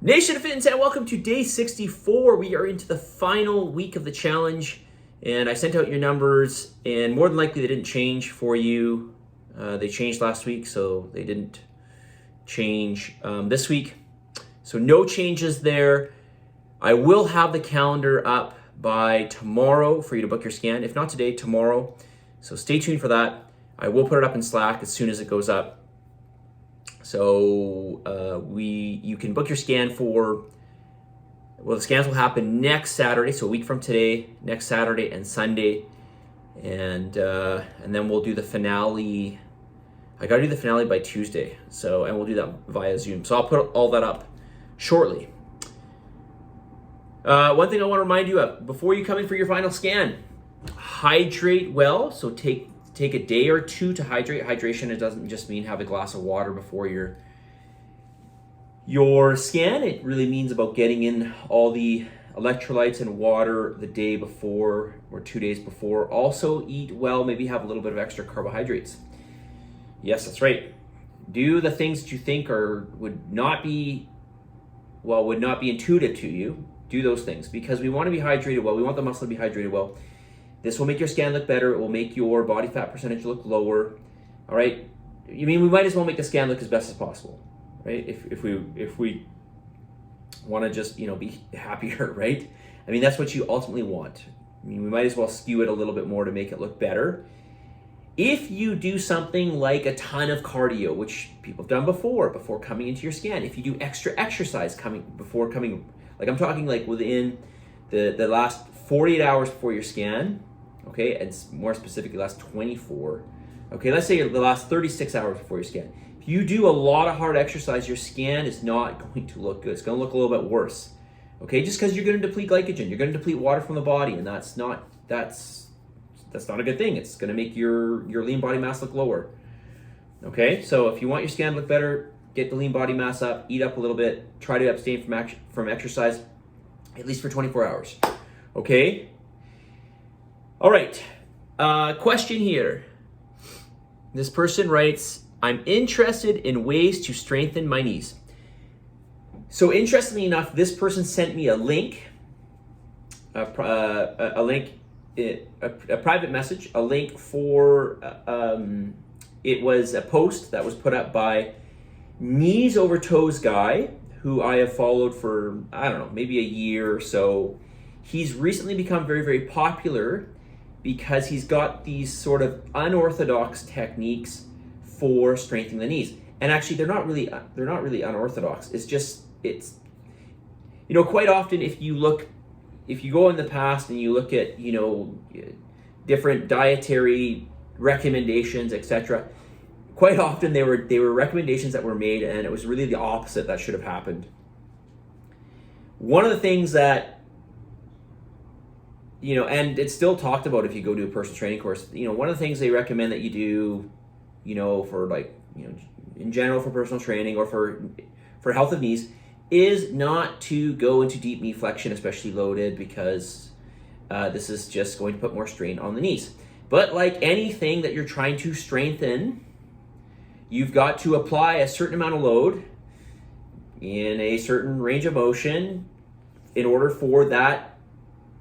Nation of Fitness, and welcome to day 64. We are into the final week of the challenge, and I sent out your numbers, and more than likely they didn't change for you. They changed last week, so they didn't change this week. So no changes there. I will have the calendar up by tomorrow for you to book your scan. If not today, tomorrow. So stay tuned for that. I will put it up in Slack as soon as it goes up. So you can book your scan for, well, the scans will happen next Saturday, so a week from today, next Saturday and Sunday, and then we'll do the finale. I gotta do the finale by Tuesday, and we'll do that via Zoom. So I'll put all that up shortly. One thing I want to remind you of before you come in for your final scan: hydrate well. So take a day or two to hydrate. Hydration, it doesn't just mean have a glass of water before your scan. It really means about getting in all the electrolytes and water the day before or 2 days before. Also eat well, maybe have a little bit of extra carbohydrates. Yes, that's right. Do the things that you think would not be intuitive to you. Do those things because we want to be hydrated well. We want the muscle to be hydrated well. This will make your scan look better. It will make your body fat percentage look lower. All right. I mean, we might as well make the scan look as best as possible, right? If we want to just be happier, right? I mean, that's what you ultimately want. I mean, we might as well skew it a little bit more to make it look better. If you do something like a ton of cardio, which people have done before coming into your scan, if you do extra exercise before coming, like I'm talking like within the last 48 hours before your scan, okay, and more specifically last 24, okay, let's say the last 36 hours before your scan. If you do a lot of hard exercise, your scan is not going to look good. It's going to look a little bit worse, okay, just because you're going to deplete glycogen, you're going to deplete water from the body, and that's not a good thing. It's going to make your lean body mass look lower, okay? So if you want your scan to look better, get the lean body mass up, eat up a little bit, try to abstain from exercise, at least for 24 hours, okay? All right, question here. This person writes, I'm interested in ways to strengthen my knees. So interestingly enough, this person sent me a link, a private message, a link for, it was a post that was put up by Knees Over Toes guy, who I have followed for, I don't know, maybe a year or so. He's recently become very, very popular because he's got these sort of unorthodox techniques for strengthening the knees. And actually, they're not really unorthodox. It's quite often if you go in the past and you look at, different dietary recommendations, etc., quite often they were recommendations that were made and it was really the opposite that should have happened. One of the things that, and it's still talked about if you go to a personal training course, one of the things they recommend that you do, in general for personal training or for health of knees is not to go into deep knee flexion, especially loaded, because this is just going to put more strain on the knees. But like anything that you're trying to strengthen, you've got to apply a certain amount of load in a certain range of motion in order for that,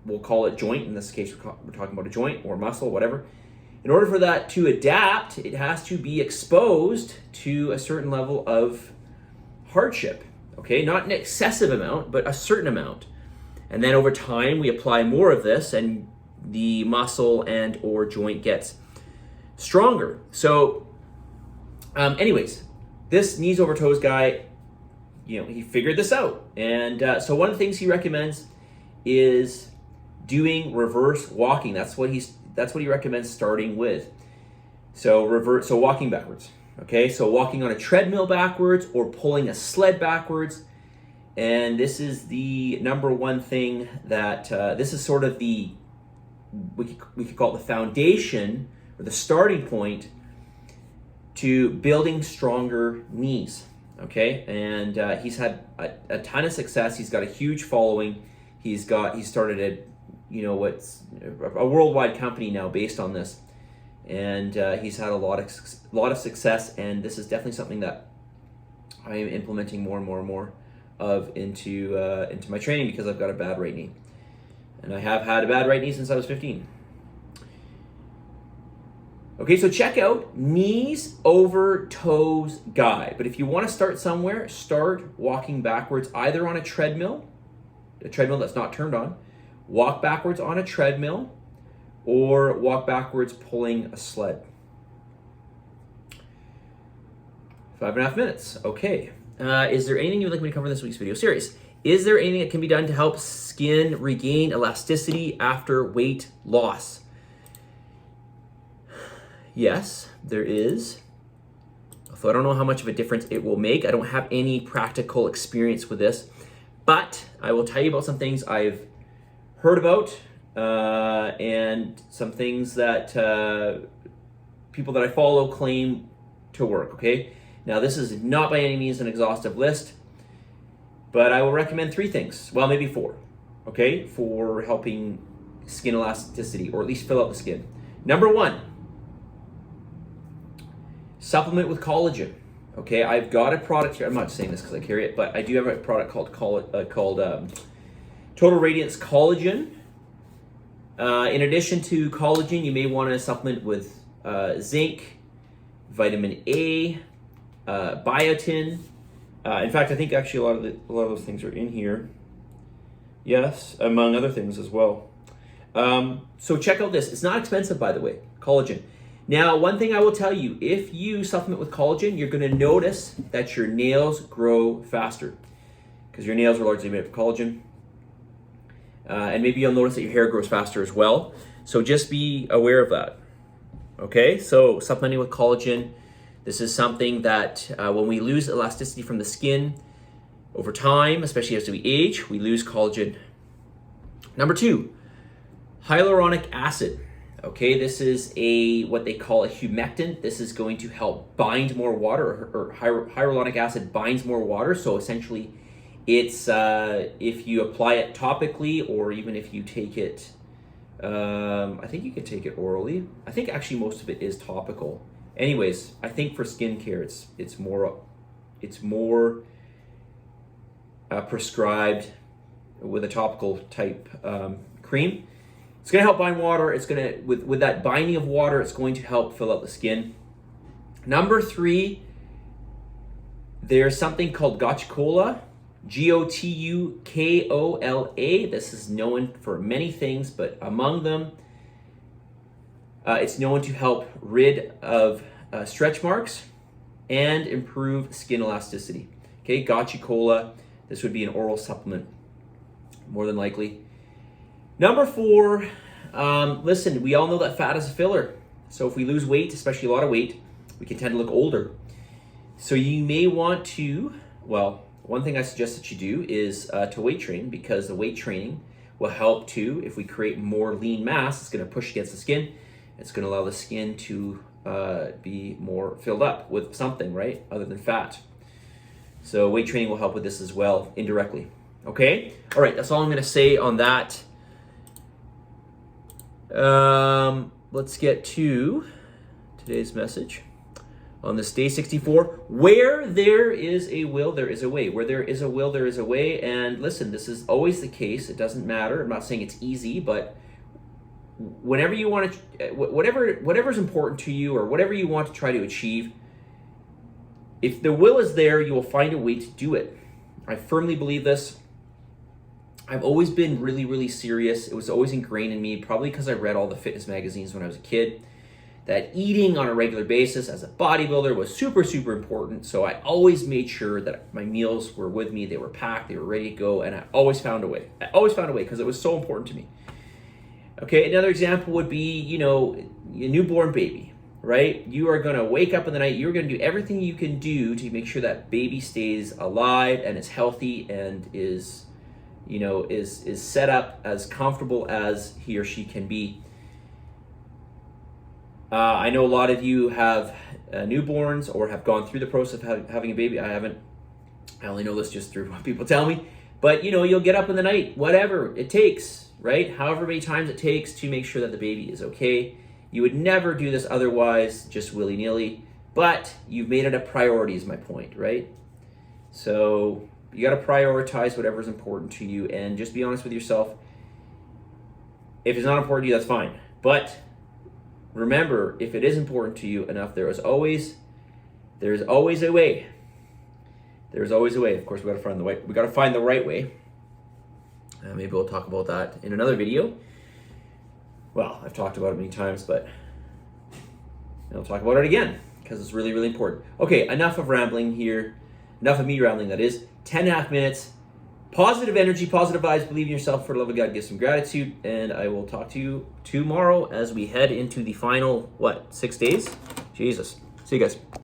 we'll call it joint, in this case we're talking about a joint or muscle, whatever. In order for that to adapt, it has to be exposed to a certain level of hardship, okay? Not an excessive amount, but a certain amount. And then over time, we apply more of this and the muscle and or joint gets stronger. So anyways, this Knees Over Toes guy, he figured this out. And so one of the things he recommends is doing reverse walking. That's what he recommends starting with. So walking backwards. Okay, so walking on a treadmill backwards or pulling a sled backwards. And this is the number one thing that this is sort of we could call it the foundation or the starting point to building stronger knees. Okay, and he's had a ton of success. He's got a huge following. He started what's a worldwide company now based on this, and he's had a lot of success. And this is definitely something that I am implementing more and more and more of into my training because I've got a bad right knee. And I have had a bad right knee since I was 15. Okay, so check out knees over toes guide. But if you want to start somewhere, start walking backwards, either on a treadmill that's not turned on, walk backwards on a treadmill, or walk backwards pulling a sled. 5.5 minutes. Okay. Is there anything you'd like me to cover in this week's video series? Is there anything that can be done to help skin regain elasticity after weight loss? Yes, there is. Although I don't know how much of a difference it will make. I don't have any practical experience with this. But I will tell you about some things I've heard about and some things that people that I follow claim to work, okay? Now, this is not by any means an exhaustive list, but I will recommend 3 things, well, maybe 4, okay, for helping skin elasticity, or at least fill out the skin. Number 1, supplement with collagen. Okay, I've got a product here. I'm not saying this because I carry it, but I do have a product called Total Radiance Collagen. In addition to collagen, you may want to supplement with zinc, vitamin A, biotin. In fact, I think actually a lot of those things are in here. Yes, among other things as well. So check out this. It's not expensive, by the way, collagen. Now, one thing I will tell you, if you supplement with collagen, you're going to notice that your nails grow faster because your nails are largely made of collagen. And maybe you'll notice that your hair grows faster as well. So just be aware of that. Okay, so supplementing with collagen. This is something that when we lose elasticity from the skin over time, especially as we age, we lose collagen. Number 2, hyaluronic acid. Okay, this is what they call a humectant. This is going to help bind more water, or hyaluronic acid binds more water. So essentially, it's if you apply it topically, or even if you take it, I think you can take it orally. I think actually most of it is topical. Anyways, I think for skincare, it's more prescribed with a topical type cream. It's going to help bind water. It's going to, with that binding of water, it's going to help fill out the skin. Number 3, there's something called Gotukola, Gotukola. This is known for many things, but among them, it's known to help rid of stretch marks and improve skin elasticity. Okay, Gotukola. This would be an oral supplement, more than likely. Number 4, listen, we all know that fat is a filler. So if we lose weight, especially a lot of weight, we can tend to look older. So you may want to, well, one thing I suggest that you do is to weight train, because the weight training will help too. If we create more lean mass, it's going to push against the skin. It's going to allow the skin to be more filled up with something, right, other than fat. So weight training will help with this as well, indirectly. Okay? All right, that's all I'm going to say on that. Let's get to today's message on this day 64. Where there is a will, there is a way. Where there is a will, there is a way. And listen, this is always the case. It doesn't matter. I'm not saying it's easy, but whenever you want to, whatever's important to you, or whatever you want to try to achieve, if the will is there, you will find a way to do it. I firmly believe this. I've always been really, really serious. It was always ingrained in me, probably because I read all the fitness magazines when I was a kid, that eating on a regular basis as a bodybuilder was super, super important. So I always made sure that my meals were with me. They were packed, they were ready to go, and I always found a way. I always found a way because it was so important to me. Okay, another example would be, a newborn baby, right? You are going to wake up in the night. You're going to do everything you can do to make sure that baby stays alive and is healthy and is set up as comfortable as he or she can be. I know a lot of you have newborns or have gone through the process of having a baby. I haven't. I only know this just through what people tell me. But, you'll get up in the night, whatever it takes, right? However many times it takes to make sure that the baby is okay. You would never do this otherwise, just willy-nilly. But you've made it a priority is my point, right? So You got to prioritize whatever's important to you, and just be honest with yourself. If it's not important to you, that's fine. But remember, if it is important to you enough, there is always a way. There's always a way. Of course, we got to find the way. We got to find the right way. Maybe we'll talk about that in another video. Well, I've talked about it many times, but I'll talk about it again because it's really, really important. Okay, enough of rambling here. Enough of me rambling, that is. 10.5 minutes. Positive energy, positive vibes, believe in yourself, for the love of God, give some gratitude, and I will talk to you tomorrow as we head into the final, 6 days? Jesus. See you guys.